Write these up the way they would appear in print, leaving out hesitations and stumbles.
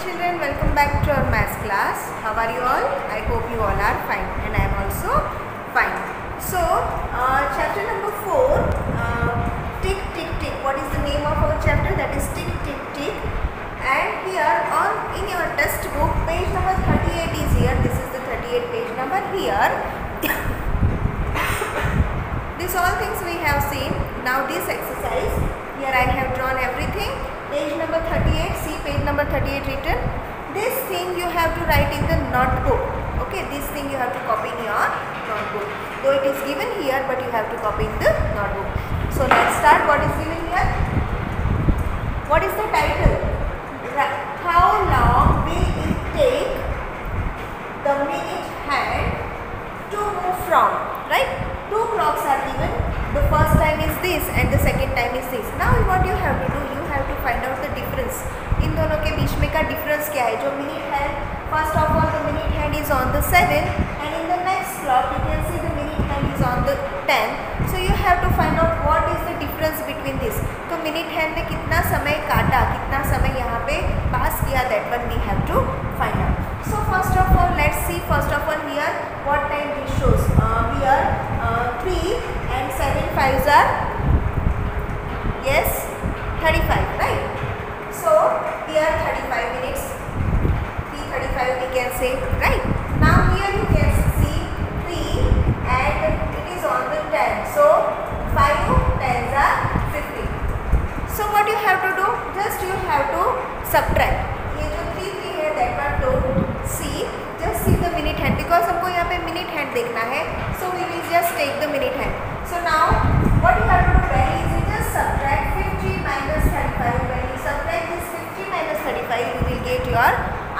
children, welcome back to our maths class. How are you all? I hope you all are fine and I am also fine. So, chapter number 4, tick tick tick. What is the name of our chapter? That is tick tick tick. And here in your textbook, page number 38 is here. This is the 38 page number here. These all things we have seen. Now this exercise, here I have drawn everything. Page number 38, see page number 38 written. This thing you have to write in the notebook. Okay, this thing you have to copy in your notebook. Though it is given here, but you have to copy in the notebook. So let's start. What is given here? What is the title? How long will it take the minute hand to move from? Right? Two clocks are given. The first time is this and the second time is this. Now what you have to do? You have to find out the difference. इन दोनों के बीच में का difference क्या है? जो minute hand, first of all the minute hand is on the 7 and in the next clock you can see the minute hand is on the 10. So you have to find out what is the difference between this. तो minute hand ने कितना समय काटा, कितना समय यहाँ पे pass किया, that one we have to find out. So first of all let's see first of all here what time this shows. Here 3 and 7 5s are, yes, 35, right? So here 35 minutes, 3:35 we can say, right? Now here you can see 3 and it is on the 10. So 5 10s are 50. So what you have to do? Just you have to subtract. ये जो 3 3 है that one don't see. Just see the minute hand because हमको यहाँ पे minute hand देखना है. So we will just take the minute hand. So now what you have to do very easy. Just subtract 50 minus 35. When you subtract this 50 minus 35, you will get your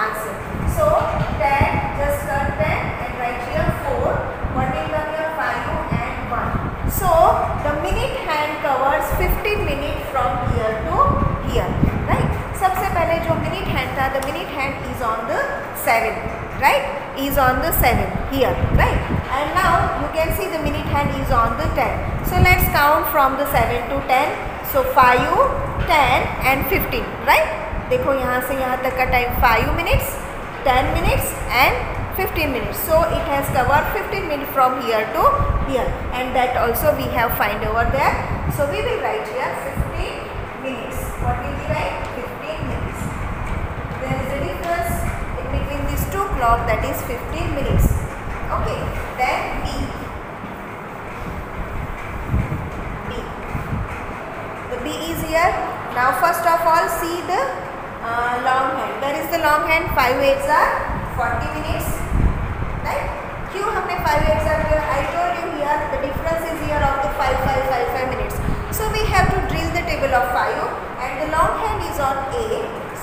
answer. So 10, just cut 10 and write here 4. What will come here? 5 and 1. So the minute hand covers 15 minutes from here to here. Right? सबसे पहले जो minute hand था, the minute hand is on the 7. Right? Is on the 7 here. Right? And now you can see the minute hand is on the 10. So let's count from the 7 to 10. So 5, 10 and 15. Right? देखो यहाँ से यहाँ तक का time 5 minutes, 10 minutes and 15 minutes. So it has covered 15 minutes from here to here. And that also we have find over there. So we will write here 15 minutes. What will we write? 15 minutes. There is a difference in between these two clocks, that is 15 minutes. Okay. Then B. The B is here. Now first of all see the long hand. Where is the long hand? 5 8s are 40 minutes. Right? क्यों हमने 5 8s are here? I told you here the difference is here of the 5 5 5 5 minutes. So we have to drill the table of 5 and the long hand is on A.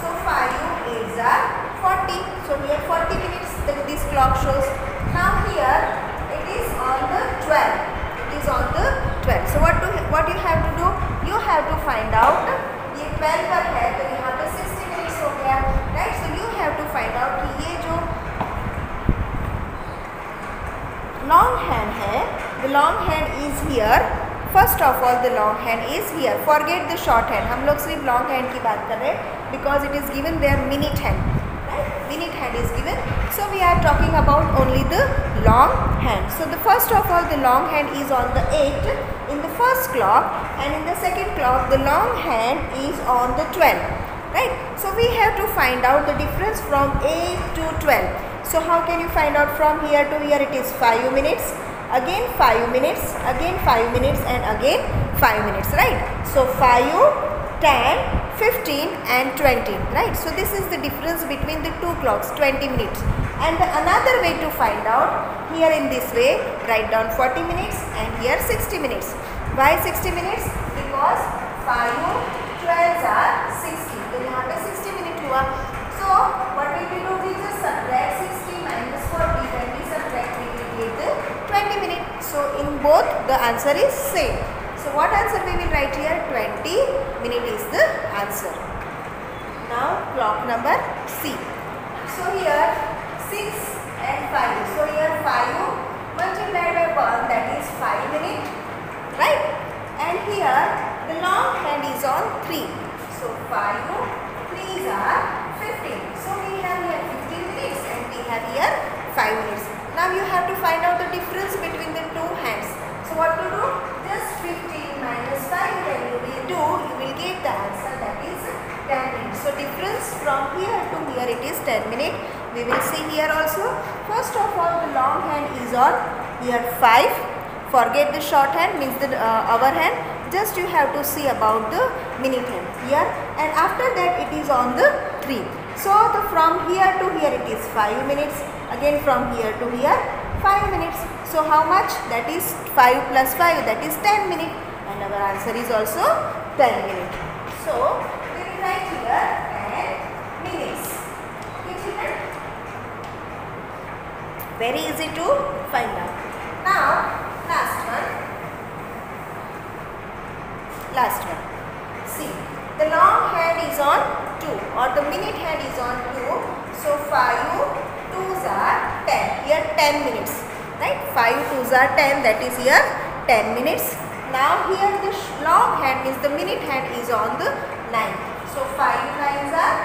So 5 8s are 40. So here 40 minutes this clock shows. Now here it is on the 12. It is on the 12. So what you have to do? You have to find out. ये 12 पर है तो यहाँ पे 60 minutes हो गया, right? So you have to find out कि ये जो long hand है, the long hand is here. First of all the long hand is here. Forget the short hand. हम लोग सिर्फ long hand की बात कर रहे हैं because it is given there minute hand. Minute hand is given, so we are talking about only the long hand. So the first of all the long hand is on the 8 in the first clock and in the second clock the long hand is on the 12, right? So we have to find out the difference from 8 to 12. So how can you find out from here to here? It is 5 minutes, again 5 minutes, again 5 minutes and again 5 minutes, right? So 5 10 15 and 20, right? So this is the difference between the two clocks, 20 minutes. And another way to find out, here in this way, write down 40 minutes and here 60 minutes. Why 60 minutes? Because 5 12s are 60. तो यहाँ पे 60 minutes हुआ. So what will we do? We just subtract 60 minus 40. When we subtract, we will get the 20 minutes. So in both the answer is same. So what answer we will write here? 20 minutes is the answer. Now clock number C. So here 6 and 5. So here 5 multiplied by 1, that is 5 minutes, right? And here the long hand is on 3. So 5 3s are 15. So minutes. So difference from here to here it is 10 minutes. We will see here also. First of all, the long hand is on here 5. Forget the short hand, means the hour hand. Just you have to see about the minute hand here, and after that it is on the 3. So the from here to here it is 5 minutes. Again from here to here 5 minutes. So how much? That is 5 plus 5, that is 10 minutes. And our answer is also 10 minutes. So we will write here 10 minutes. Okay, children? Very easy to find out. Now last one. See, the long hand is on 2 or the minute hand is on 2. So 5 2s are 10. Here 10 minutes. Right? 5 2s are 10. That is here 10 minutes. Now here the long hand means the minute hand is on the 9. So 5 9s are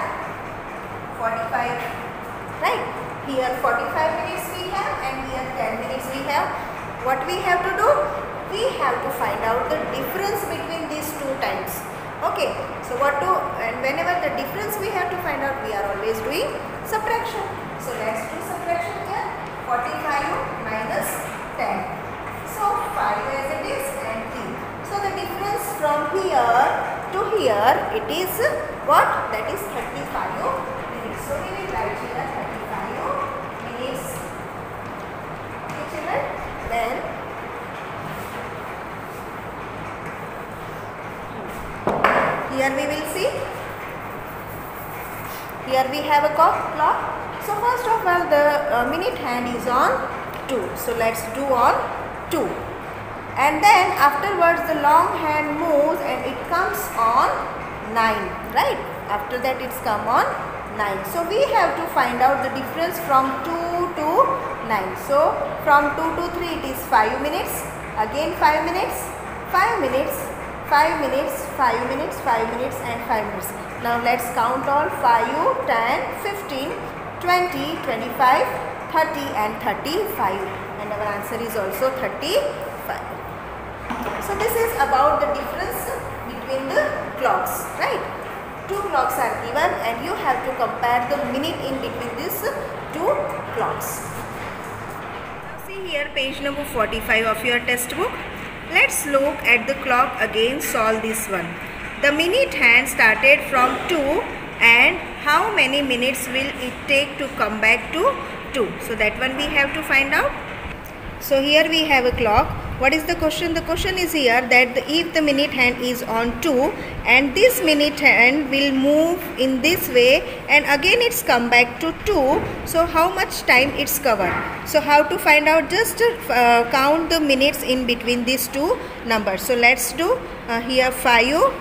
45. Right? Here 45 minutes we have and here 10 minutes we have. What we have to do? We have to find out the difference between these two times. Okay. So what to, and whenever the difference we have to find out, we are always doing subtraction. So let's do subtraction here. 45 minus 10. So 5 as it is and 3. So the difference from here to here, it is what? That is 35 minutes. So we will write here 35 minutes. Okay, children? Then here we will see. Here we have a clock. So first of all, the minute hand is on 2. So let's do on 2. And then afterwards the long hand moves and it comes on 9. Right? After that it's come on 9. So we have to find out the difference from 2 to 9. So from 2 to 3 it is 5 minutes. Again 5 minutes. 5 minutes. 5 minutes, 5 minutes, 5 minutes and 5 minutes. Now let's count all 5, 10, 15, 20, 25, 30 and 35. And our answer is also 35. So this is about the difference between the clocks, right? Two clocks are given and you have to compare the minute in between these two clocks. Now see here page number 45 of your textbook. Let's look at the clock again, solve this one. The minute hand started from 2 and how many minutes will it take to come back to 2? So that one we have to find out. So here we have a clock. What is the question? The question is here that if the minute hand is on 2 and this minute hand will move in this way and again it's come back to 2. So how much time it's covered? So how to find out? Just count the minutes in between these two numbers. So let's do here 5.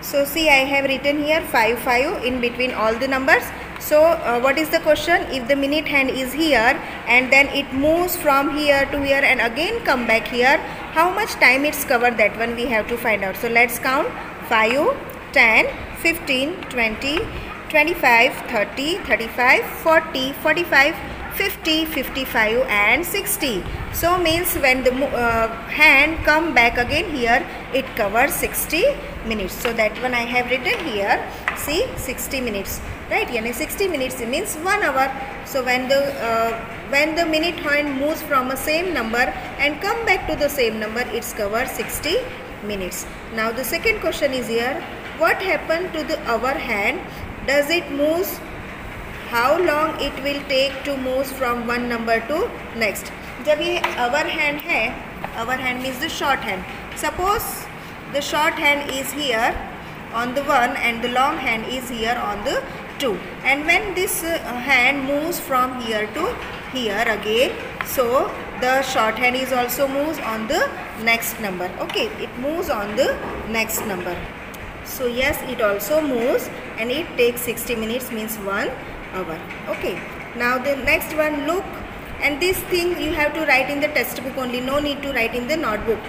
So see I have written here 5 in between all the numbers. So what is the question? If the minute hand is here and then it moves from here to here and again come back here, how much time it's covered? That one we have to find out. So let's count 5, 10, 15, 20, 25, 30, 35, 40, 45, 50, 55 and 60. So means when the hand come back again here, it covers 60 minutes. So that one I have written here. See 60 minutes. Right? Yani 60 minutes means 1 hour. So when the minute hand moves from a same number and come back to the same number, it's covered 60 minutes. Now the second question is here. What happened to the hour hand? Does it move? How long it will take to move from one number to next? जब ये hour hand है, hour hand means the short hand. Suppose the short hand is here on the 1 and the long hand is here on the 2. And when this hand moves from here to here again, so the short hand is also moves on the next number. Okay, it moves on the next number. So yes, it also moves and it takes 60 minutes means 1 hour. Okay, now the next one, look, and this thing you have to write in the textbook only, no need to write in the notebook.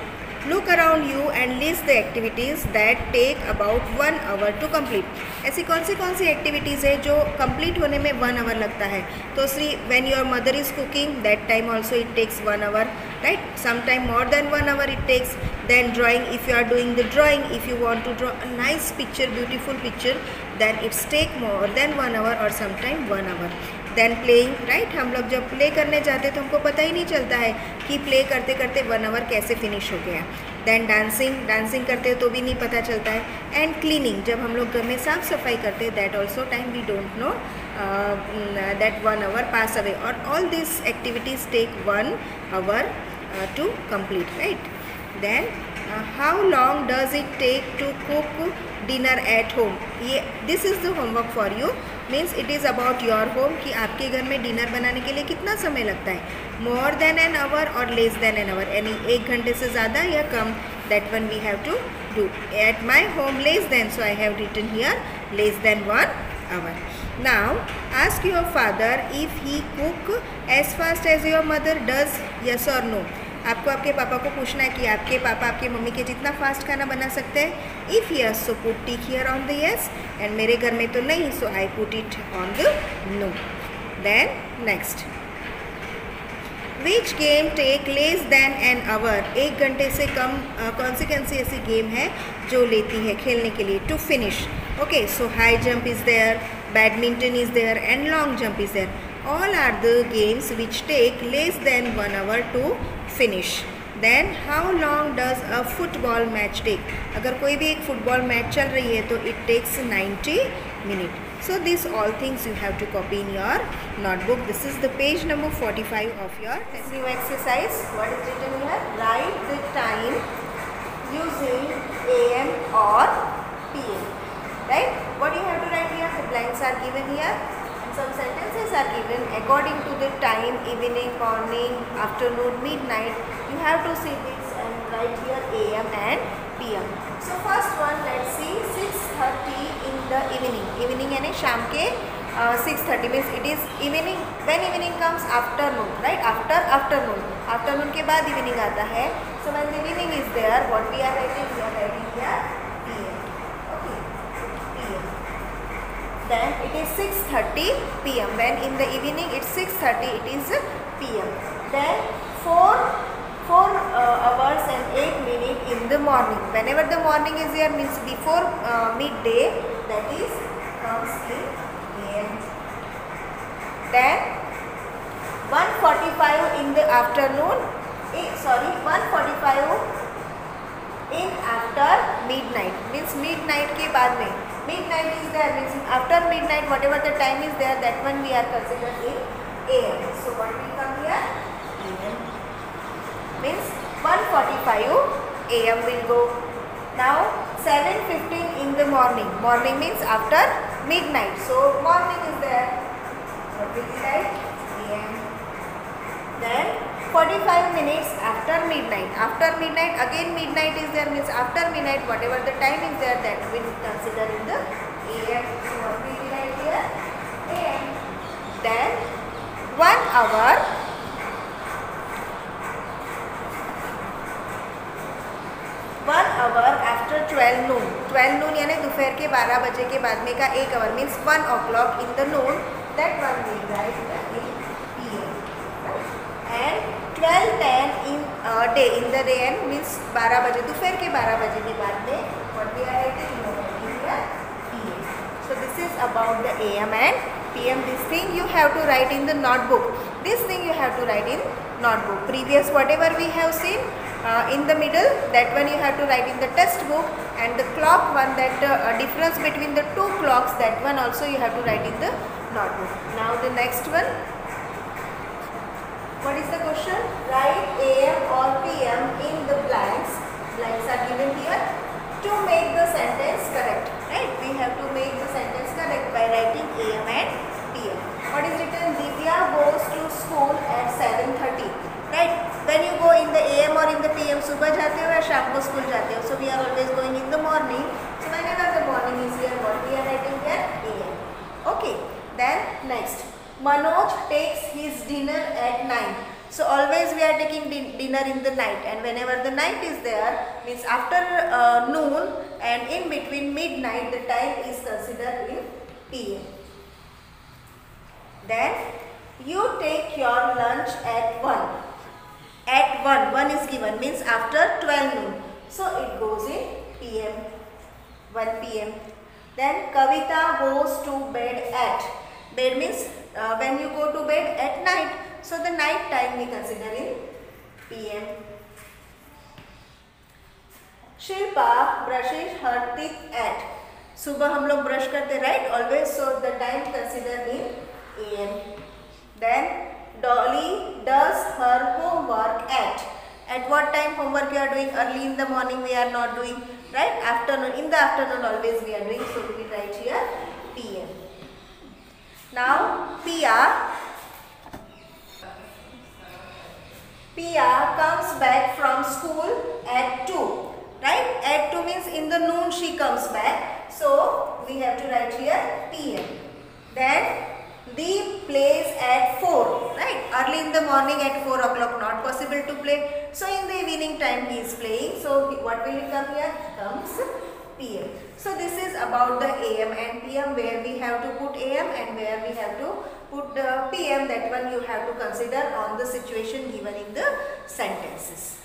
Look around you and list the activities that take about 1 hour to complete. ऐसी कौन सी activities है जो complete होने में 1 our लगता है? तो see when your mother is cooking that time also it takes 1 hour, right? Some time more than 1 hour it takes. Then drawing, if you are doing the drawing, if you want to draw a nice picture, beautiful picture, then it's take more than 1 hour or some time 1 hour. Then playing, right? हम लोग जब play करने जाते हैं तो हमको पता ही नहीं चलता है कि प्ले करते करते 1 आवर कैसे फिनिश हो गया। देन डांसिंग करते हैं तो भी नहीं पता चलता है। एंड क्लीनिंग, जब हम लोग घर में साफ सफाई करते हैं that also time we don't know that 1 hour pass away, और all this activities take 1 hour to complete, right? Then how long does it take to cook dinner at home? Yeah this is the homework for you, means it is about your home कि आपके घर में dinner बनाने के लिए कितना समय लगता है, more than an hour or less than an hour, यानी 1 घंटे से ज़्यादा या कम, that one we have to do. At my home less than, so I have written here less than 1 hour. Now ask your father if he cook as fast as your mother does, yes or no? आपको आपके पापा को पूछना है कि आपके पापा आपके मम्मी के जितना फास्ट खाना बना सकते हैं। If yes so put tick here on the yes, and मेरे घर में तो नहीं, so I put it on the no. Then next, which game take less than an hour? 1 घंटे से कम कौन सी ऐसी गेम है जो लेती है खेलने के लिए to finish? Okay, so high jump is there, badminton is there and long jump is there. All are the games which take less than 1 hour to finish. Then how long does a football match take? अगर कोई भी एक football match चल रही है तो it takes 90 minutes. So these all things you have to copy in your notebook. This is the page number 45 of your new exercise. What is written here? Write the time using AM or PM. Right? What you have to write here? The blanks are given here. Some sentences are given according to the time, evening, morning, afternoon, midnight. You have to see this and write here AM and PM. So first one, let's see 6:30 in the evening. Evening यानी शाम के 6:30 means it is evening. When evening comes, afternoon, right? Afternoon के बाद evening आता है. So when the evening is there, what we are writing? We are writing here PM. Okay, PM. Then it is 6:30 PM. When in the evening it's 6:30, it is PM. Then 4 hours and 8 minutes in the morning. Whenever the morning is there means before midday, that is comes in AM. Then 1:45 in the afternoon. 1:45 in after midnight means midnight के बाद में. Midnight is there means after midnight, whatever the time is there, that one we are considered in AM. So what will come here? AM means 1:45 AM will go. Now 7:15 in the morning. Morning means after midnight. So morning is there. What will be like? AM. Then 45 minutes after midnight. After midnight, again midnight is there means after midnight, whatever the time is there, that we consider in the AM. So what will be right here? AM. Then 1 hour. 1 hour after 12 noon. 12 noon यानी दोपहर के 12 बजे के बाद में का 1 hour means 1 o'clock in the noon. That one will write in PM. And 12:10 in day in the day end means 12 बजे दोपहर के 12 बजे के बाद में what we are writing here PM. So this is about the AM and PM. This thing you have to write in the notebook. This thing you have to write in notebook. Previous whatever we have seen in the middle, that one you have to write in the test book, and the clock one, that difference between the two clocks, that one also you have to write in the notebook. Now the next one. What is the question? Write AM or PM in the blanks. Blanks are given here to make the sentence correct. Right? We have to make the sentence correct by writing AM and PM. What is written? Divya goes to school at 7:30. Right? When you go in the AM or in the PM, सुबह जाते हो या शाम को school जाते हो? So we are always going in the morning. So whenever the morning is here, what we are writing here? AM. Okay. Then next. Manoj takes his dinner at 9. So always we are taking dinner in the night, and whenever the night is there, means after noon and in between midnight, the time is considered in PM. Then you take your lunch at 1. At 1 is given, means after 12 noon. So it goes in PM, 1 PM. Then Kavita goes to bed at. Bed means when you go to bed at night. So the night time we consider in PM. Shilpa brushes her teeth at. सुबह हम लोग brush करते, right? Always. So the time considered in AM. Then Dolly does her homework at. At what time homework you are doing? Early in the morning we are not doing, right? Afternoon. In the afternoon always we are doing. So we will write here PM. Now Pia comes back from school at 2. Right? At 2 means in the noon she comes back. So we have to write here PM. Then Deep plays at 4. Right? Early in the morning at 4 o'clock not possible to play. So in the evening time he is playing. So what will it come here? Comes PM. So this is about the AM and PM, where we have to put AM and where we have to put the PM. That one you have to consider on the situation given in the sentences.